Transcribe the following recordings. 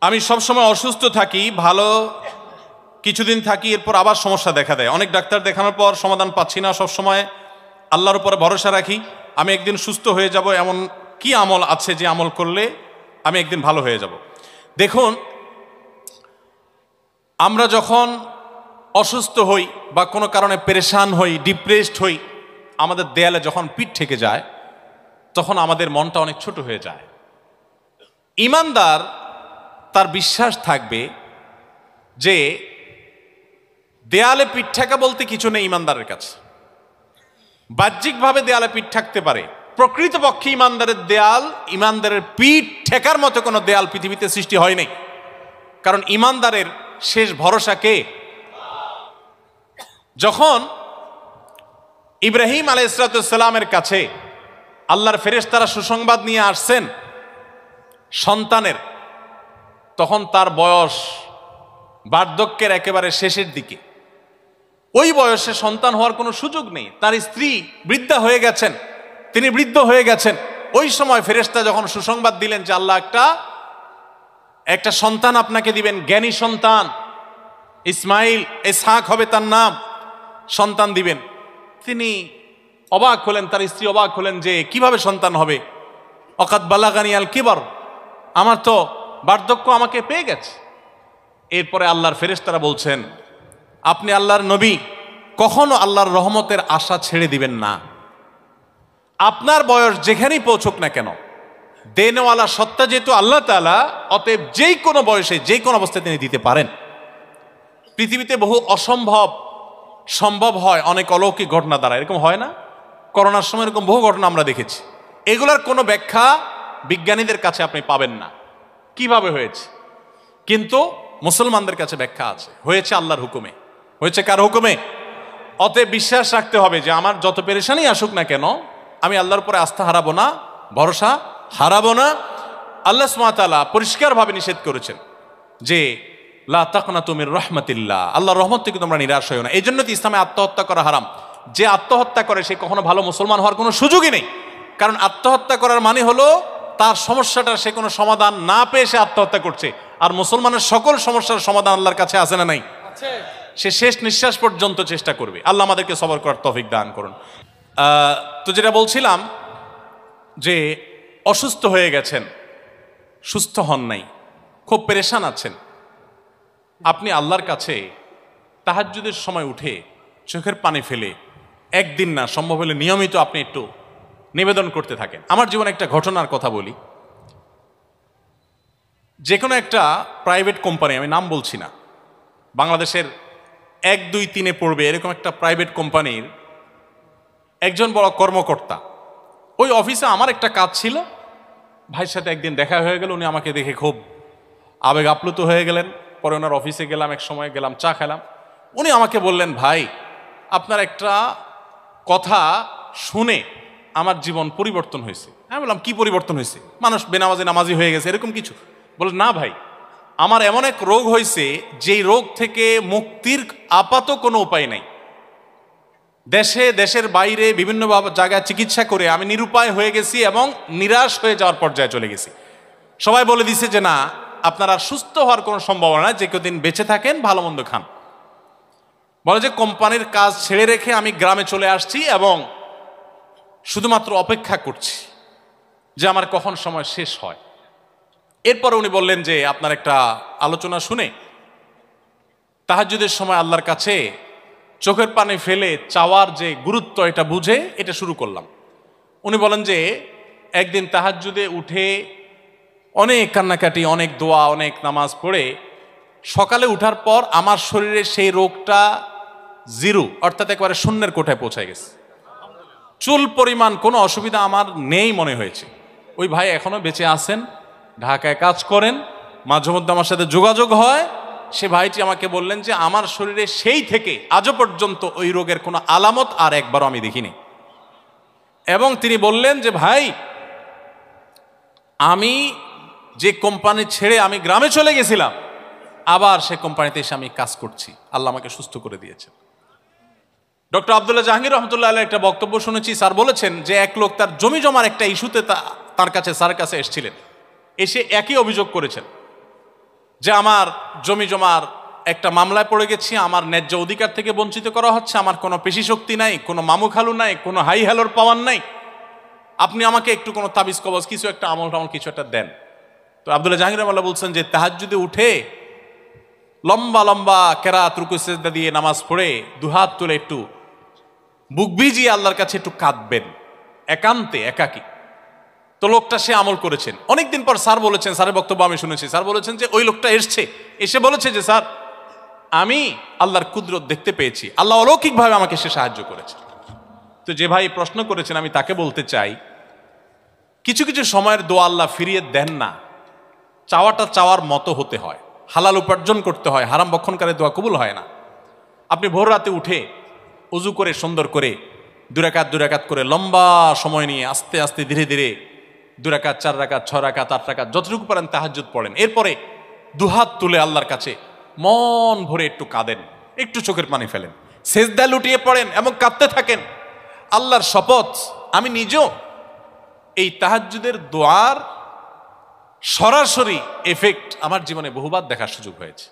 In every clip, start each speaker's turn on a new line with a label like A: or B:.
A: আমি সবসময় অসুস্থ থাকি, ভালো কিছুদিন থাকি, এরপর আবার সমস্যা দেখা দেয়। অনেক ডাক্তার দেখানোর পর সমাধান পাচ্ছি না। সবসময় আল্লাহর উপরে ভরসা রাখি আমি একদিন সুস্থ হয়ে যাব। এমন কি আমল আছে যে আমল করলে আমি একদিন ভালো হয়ে যাব? দেখুন, আমরা যখন অসুস্থ হই বা কোনো কারণে পেরেশান হই, ডিপ্রেসড হই, আমাদের দেয়ালে যখন পিঠ ঠেকে যায় তখন আমাদের মনটা অনেক ছোট হয়ে যায়। ঈমানদার তার বিশ্বাস থাকবে যে দেয়ালে পিঠ ঠেকা বলতে কিছু নেই ঈমানদারের কাছে। বাহ্যিকভাবে দেয়ালে পিঠ ঠেকতে পারে, প্রকৃতপক্ষে ঈমানদারের দেয়াল, ঈমানদারের পিঠ ঠেকার মতো কোনো দেয়াল পৃথিবীতে সৃষ্টি হয়নি। কারণ ঈমানদারের শেষ ভরসা কে? যখন ইব্রাহিম আলাইহিসসালামের কাছে আল্লাহর ফেরেশতারা সুসংবাদ নিয়ে আসছেন সন্তানের, তখন তার বয়স বার্ধক্যের একেবারে শেষের দিকে। ওই বয়সে সন্তান হওয়ার কোনো সুযোগ নেই। তার স্ত্রী বৃদ্ধা হয়ে গেছেন, তিনি বৃদ্ধ হয়ে গেছেন। ওই সময় ফেরেশতা যখন সুসংবাদ দিলেন যে আল্লাহ একটা সন্তান আপনাকে দিবেন, জ্ঞানী সন্তান, ইসমাইল, ইসহাক হবে তার নাম, সন্তান দিবেন, তিনি অবাক হলেন, তার স্ত্রী অবাক হলেন যে কিভাবে সন্তান হবে। অকাদ বালাগানি আল কিবার, আমার তো বার্ধক্য আমাকে পেয়ে গেছে। এরপরে আল্লাহর ফেরেশতারা বলছেন, আপনি আল্লাহর নবী, কখনো আল্লাহর রহমতের আশা ছেড়ে দিবেন না। আপনার বয়স যেখানেই পৌঁছুক না কেন, দেনওয়ালা সত্তা যেহেতু আল্লাহ তাআলা, অতএব যেই কোনো বয়সে যেই কোনো অবস্থায় তিনি দিতে পারেন। পৃথিবীতে বহু অসম্ভব সম্ভব হয় অনেক অলৌকিক ঘটনা দ্বারা। এরকম হয় না? করোনার সময় এরকম বহু ঘটনা আমরা দেখেছি। এগুলার কোনো ব্যাখ্যা বিজ্ঞানীদের কাছে আপনি পাবেন না কিভাবে হয়েছে, কিন্তু মুসলমানদের কাছে ব্যাখ্যা আছে। হয়েছে আল্লাহর হুকুমে। হয়েছে কার হুকুমে? অতএব বিশ্বাস রাখতে হবে যে আমার যত পেরেশানি আসুক না কেন, আমি আল্লাহর উপরে আস্থা হারাবো না, ভরসা হারাবো না। আল্লাহ সুবহানাহু ওয়া তাআলা পরিষ্কারভাবে নিষেধ করেছেন যে লা তাকনাতু মির রাহমাতিল্লাহ, আল্লাহর রহমত থেকে তোমরা নিরাশ হয়ো না। এই জন্য তো ইসলামে আত্মহত্যা করা হারাম। যে আত্মহত্যা করে সে কখনো ভালো মুসলমান হওয়ার কোনো সুযোগই নেই। কারণ আত্মহত্যা করার মানে হলো তার সমস্যাটার সে কোনো সমাধান না পেয়ে সে আত্মহত্যা করছে। আর মুসলমানের সকল সমস্যার সমাধান আল্লাহর কাছে আছে না নাই? সে শেষ নিঃশ্বাস পর্যন্ত চেষ্টা করবে। আল্লাহ আমাদেরকে সবর করার তৌফিক দান করুন। তো যেটা বলছিলাম যে অসুস্থ হয়ে গেছেন, সুস্থ হন নাই, খুব পেরেশান আছেন, আপনি আল্লাহর কাছে তাহাজ্জুদের সময় উঠে চোখের পানি ফেলে একদিন না, সম্ভব হলে নিয়মিত আপনি একটু নিবেদন করতে থাকেন। আমার জীবনে একটা ঘটনার কথা বলি। যে কোনো একটা প্রাইভেট কোম্পানি, আমি নাম বলছি না, বাংলাদেশের 1, 2, 3-এ পড়বে এরকম একটা প্রাইভেট কোম্পানির একজন বড় কর্মকর্তা। ওই অফিসে আমার একটা কাজ ছিল, ভাইয়ের সাথে একদিন দেখা হয়ে গেল। উনি আমাকে দেখে খুব আবেগ আপ্লুত হয়ে গেলেন। পরে ওনার অফিসে গেলাম, এক সময় গেলাম, চা খেলাম। উনি আমাকে বললেন, ভাই আপনার একটা কথা শুনে আমার জীবন পরিবর্তন হয়েছে। আমি বললাম, কি পরিবর্তন হয়েছে? মানুষ বেনামাজি নামাজি হয়ে গেছে এরকম কিছু? বললেন, না ভাই, আমার এমন এক রোগ হয়েছে যেই রোগ থেকে মুক্তির আপাত কোনো উপায় নাই। দেশের বাইরে বিভিন্ন জায়গায় চিকিৎসা করে আমি নিরুপায় হয়ে গেছি এবং নিরাশ হয়ে যাওয়ার পর্যায়ে চলে গেছি। সবাই বলে দিছে যে না, আপনার আর সুস্থ হওয়ার কোনো সম্ভাবনা, যে কদিন বেঁচে থাকেন ভালো মন্দ খান। বলে যে কোম্পানির কাজ ছেড়ে রেখে আমি গ্রামে চলে আসছি এবং শুধুমাত্র অপেক্ষা করছি যে আমার কখন সময় শেষ হয়। এরপরে উনি বললেন যে আপনার একটা আলোচনা শুনে তাহাজ্জুদের সময় আল্লাহর কাছে চোখের পানি ফেলে চাওয়ার যে গুরুত্ব, এটা বুঝে এটা শুরু করলাম। উনি বলেন যে একদিন তাহাজ্জুদে উঠে অনেক কান্নাকাটি, অনেক দোয়া, অনেক নামাজ পড়ে সকালে উঠার পর আমার শরীরে সেই রোগটা জিরো, অর্থাৎ একেবারে শূন্যের কোঠায় পৌঁছায় গেছে। চুল পরিমাণ কোনো অসুবিধা আমার নেই মনে হয়েছে। ওই ভাই এখনো বেঁচে আছেন, ঢাকায় কাজ করেন, মাঝে মধ্যে আমার সাথে যোগাযোগ হয়। সে ভাইটি আমাকে বললেন যে আমার শরীরে সেই থেকে আজও পর্যন্ত ওই রোগের কোনো আলামত আর একবারও আমি দেখিনি। এবং তিনি বললেন যে ভাই, আমি যে কোম্পানি ছেড়ে আমি গ্রামে চলে গেছিলাম, আবার সে কোম্পানিতে এসে আমি কাজ করছি, আল্লাহ আমাকে সুস্থ করে দিয়েছে। ডক্টর আব্দুল্লাহ জাহাঙ্গীর রহমতুল্লাহ আলাইহির একটা বক্তব্য শুনেছি। স্যার বলেছেন যে এক লোক তার জমি জমার একটা ইস্যুতে তার কাছে স্যারের কাছে এসেছিলেন, এসে একই অভিযোগ করেছেন যে আমার জমি জমার একটা মামলায় পড়ে গেছি, আমার ন্যায্য অধিকার থেকে বঞ্চিত করা হচ্ছে, আমার কোনো পেশি শক্তি নাই, কোনো মামু খালু নাই, কোনো হাই হ্যালোর পাওয়ার নাই, আপনি আমাকে একটু কোনো তাবিজ কবজ কিছু একটা আমল টামল কিছু একটা দেন। তো আব্দুল্লাহ জাহাঙ্গীর রহমাতুল্লাহ বলছেন যে তাহাজ্জুদে উঠে লম্বা লম্বা কেরাত রুকু সিজদা দিয়ে নামাজ পড়ে দুহাত তুলে একটু বুক ভিজিয়ে আল্লাহর কাছে একটু কাঁদবেন, একান্তে একাকী। তো লোকটা সে আমল করেছেন। অনেকদিন পর স্যার বলেছেন, স্যারের বক্তব্য আমি শুনেছি, স্যার বলেছেন যে ওই লোকটা এসে বলেছে যে স্যার আমি আল্লাহর কুদরত দেখতে পেয়েছি, আল্লাহ অলৌকিকভাবে আমাকে সে সাহায্য করেছে। তো যে ভাই প্রশ্ন করেছেন আমি তাকে বলতে চাই, কিছু কিছু সময়ের দোয়া আল্লাহ ফিরিয়ে দেন না, চাওয়াটা চাওয়ার মতো হতে হয়, হালাল উপার্জন করতে হয়, হারাম বক্ষণকারী দোয়া কবুল হয় না। আপনি ভোর রাতে উঠে উজু করে সুন্দর করে দুরাকাত করে লম্বা সময় নিয়ে আস্তে আস্তে ধীরে ধীরে 2 রাকাত 4 রাকাত 6 রাকাত 8 রাকাত যতটুকু পারেন তাহাজ্জুদ পড়েন। এরপরে দুহাত তুলে আল্লাহর কাছে মন ভরে একটু কাঁদেন, একটু চোখের পানি ফেলেন, সেজদা লুটিয়ে পড়েন এবং কাঁদতে থাকেন। আল্লাহর শপথ, আমি নিজেও এই তাহাজ্জুদের দোয়ার সরাসরি এফেক্ট আমার জীবনে বহুবার দেখার সুযোগ হয়েছে।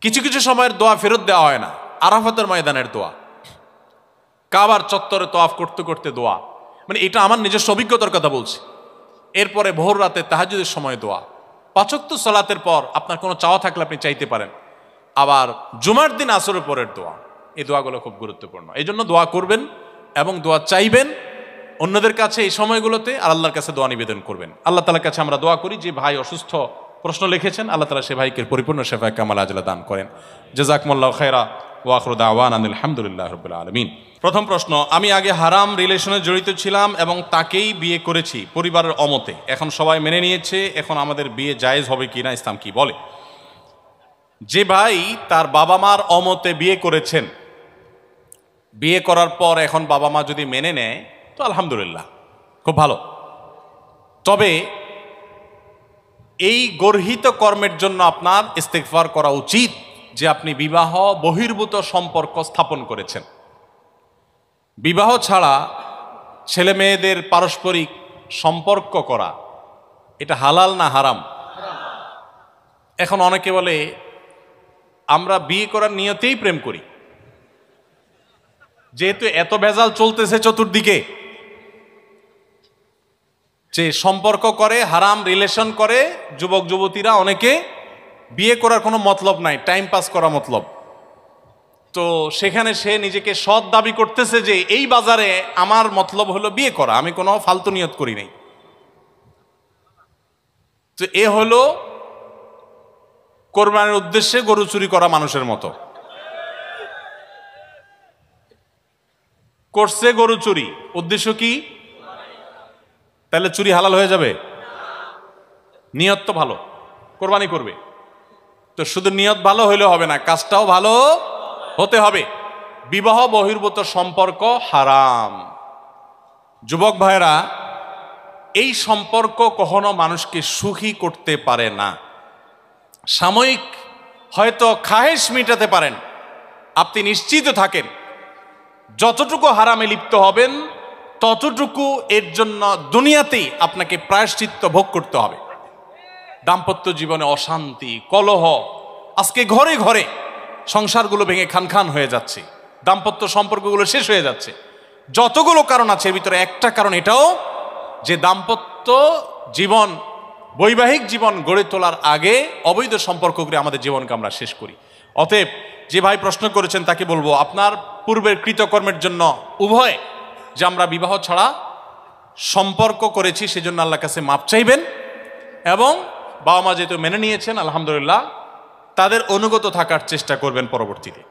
A: কিছু কিছু সময়ের দোয়া ফেরত দেওয়া হয় না। আরাফাতের ময়দানের দোয়া, কাবার চত্বরে তওয়াফ করতে করতে দোয়া, মানে এটা আমার নিজস্ব অভিজ্ঞতার কথা বলছি। এরপরে ভোর রাতে তাহাজ্জুদের সময় দোয়া, 5 ওয়াক্ত সালাতের পর আপনার কোনো চাওয়া থাকলে আপনি চাইতে পারেন। আবার জুমার দিন আসরের পরের দোয়া, এই দোয়াগুলো খুব গুরুত্বপূর্ণ। এই জন্য দোয়া করবেন এবং দোয়া চাইবেন অন্যদের কাছে এই সময়গুলোতে, আর আল্লাহর কাছে দোয়া নিবেদন করবেন। আল্লাহ তাআলার কাছে আমরা দোয়া করি, যে ভাই অসুস্থ প্রশ্ন লিখেছেন আল্লাহ তাআলা সে ভাইকে পরিপূর্ণ শেফায়ে কামাল আজলা দান করেন। জাযাকুমুল্লাহু খায়রা ওয়া আখিরু দাওয়ানা আলহামদুলিল্লাহি রাব্বিল আলামিন। প্রথম প্রশ্ন, আমি আগে হারাম রিলেশনে জড়িত ছিলাম এবং তাকেই বিয়ে করেছি পরিবারের অমতে, এখন সবাই মেনে নিয়েছে, এখন আমাদের বিয়ে জায়েজ হবে কিনা ইসলাম কি বলে? যে ভাই তার বাবা মার অমতে বিয়ে করেছেন, বিয়ে করার পর এখন বাবা মা যদি মেনে নেয় তো আলহামদুলিল্লাহ, খুব ভালো। তবে এই গর্হিত কর্মের জন্য আপনার ইস্তেগফার করা উচিত যে আপনি বিবাহ বহির্ভূত সম্পর্ক স্থাপন করেছেন। বিবাহ ছাড়া ছেলে মেয়েদের পারস্পরিক সম্পর্ক করা এটা হালাল না হারাম? এখন অনেকে বলে আমরা বিয়ে করার নিয়তেই প্রেম করি, যেহেতু এত ভেজাল চলতেছে চতুর্দিকে, যে সম্পর্ক করে, হারাম রিলেশন করে যুবক যুবতীরা, অনেকে বিয়ে করার কোনো মতলব নাই, টাইম পাস করা মতলব। তো সেখানে সে নিজেকে সৎ দাবি করতেছে যে এই বাজারে আমার মতলব হলো বিয়ে করা, আমি কোনো ফালতু নিয়ত করি নাই। তো এ হলো কোরবানির উদ্দেশ্যে গরু চুরি করা মানুষের মতো, করছে গরু চুরি, উদ্দেশ্য কি? তাহলে চুরি হালাল হয়ে যাবে? নিয়ত তো ভালো, কোরবানি করবে। তো শুধু নিয়ত ভালো হইলে হবে না, কাজটাও ভালো হতে হবে। বিবাহ বহির্ভূত সম্পর্ক হারাম। যুবক ভাইরা, এই সম্পর্ক কখনো মানুষকে সুখী করতে পারে না। সাময়িক হয়তো খাহেশ মিটাতে পারেন, আপনি নিশ্চিত থাকেন যতটুকু হারামে লিপ্ত হবেন ততটুকু এর জন্য দুনিয়াতেই আপনাকে প্রায়শ্চিত্ত ভোগ করতে হবে। দাম্পত্য জীবনে অশান্তি, কলহ, আজকে ঘরে ঘরে সংসারগুলো ভেঙে খান খান হয়ে যাচ্ছে, দাম্পত্য সম্পর্কগুলো শেষ হয়ে যাচ্ছে। যতগুলো কারণ আছে এর ভিতরে একটা কারণ এটাও যে দাম্পত্য জীবন, বৈবাহিক জীবন গড়ে তোলার আগে অবৈধ সম্পর্ক করে আমাদের জীবনকে আমরা শেষ করি। অতএব যে ভাই প্রশ্ন করেছেন তাকে বলবো, আপনার পূর্বের কৃতকর্মের জন্য উভয়, যে আমরা বিবাহ ছাড়া সম্পর্ক করেছি সেজন্য আল্লাহর কাছে মাপ চাইবেন, এবং বাবা মা যেহেতু মেনে নিয়েছেন আলহামদুলিল্লাহ তাদের অনুগত থাকার চেষ্টা করবেন পরবর্তীতে।